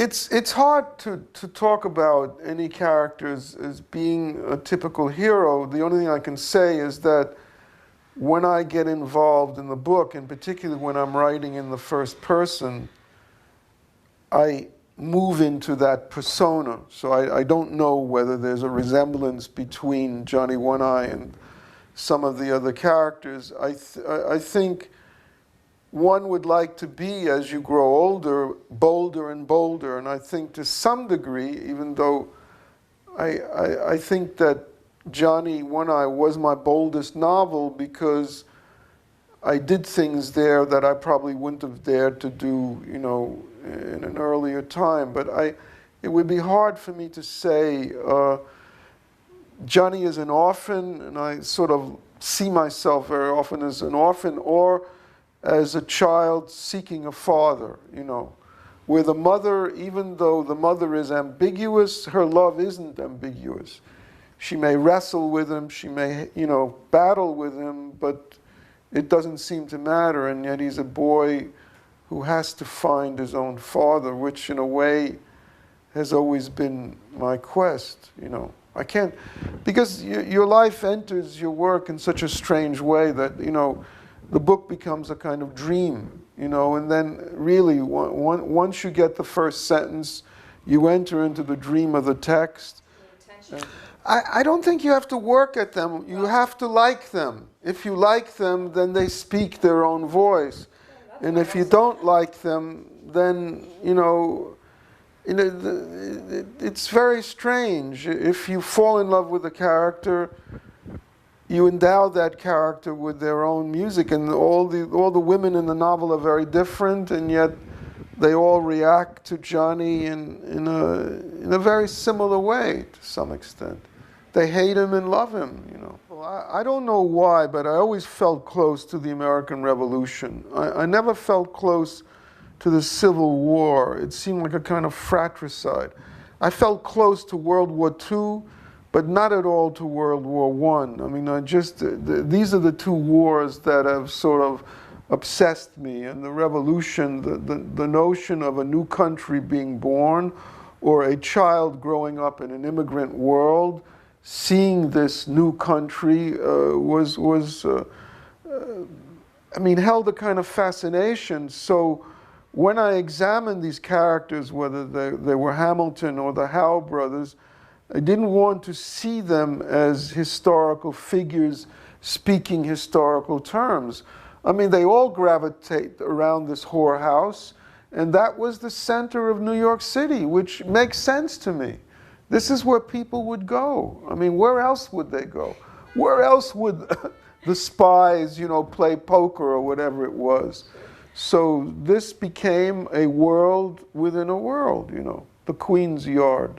It's hard to talk about any characters as being a typical hero. The only thing I can say is that when I get involved in the book, and particularly when I'm writing in the first person, I move into that persona. So I don't know whether there's a resemblance between Johnny One-Eye and some of the other characters. I think one would like to be, as you grow older, bolder and bolder. And I think to some degree, even though I think that Johnny One-Eye was my boldest novel because I did things there that I probably wouldn't have dared to do, you know, in an earlier time. But it would be hard for me to say Johnny is an orphan, and I sort of see myself very often as an orphan, or as a child seeking a father, you know, where the mother, even though the mother is ambiguous, her love isn't ambiguous. She may wrestle with him, she may, you know, battle with him, but it doesn't seem to matter, and yet he's a boy who has to find his own father, which in a way has always been my quest, you know. I can't, because your life enters your work in such a strange way that, you know, the book becomes a kind of dream, you know, and then really once you get the first sentence, you enter into the dream of the text. I don't think you have to work at them. You have to like them. If you like them, then they speak their own voice. And if you don't like them, then, you know, it's very strange. If you fall in love with a character, you endow that character with their own music, and all the women in the novel are very different, and yet they all react to Johnny in a very similar way to some extent. They hate him and love him, you know. Well, I don't know why, but I always felt close to the American Revolution. I never felt close to the Civil War. It seemed like a kind of fratricide. I felt close to World War II, but not at all to World War I. I mean, these are the two wars that have sort of obsessed me. And the revolution, the notion of a new country being born, or a child growing up in an immigrant world, seeing this new country held a kind of fascination. So when I examined these characters, whether they were Hamilton or the Howe brothers, I didn't want to see them as historical figures speaking historical terms. I mean, they all gravitate around this whorehouse, and that was the center of New York City, which makes sense to me. This is where people would go. I mean, where else would they go? Where else would the spies, you know, play poker or whatever it was? So this became a world within a world, you know, the Queen's Yard.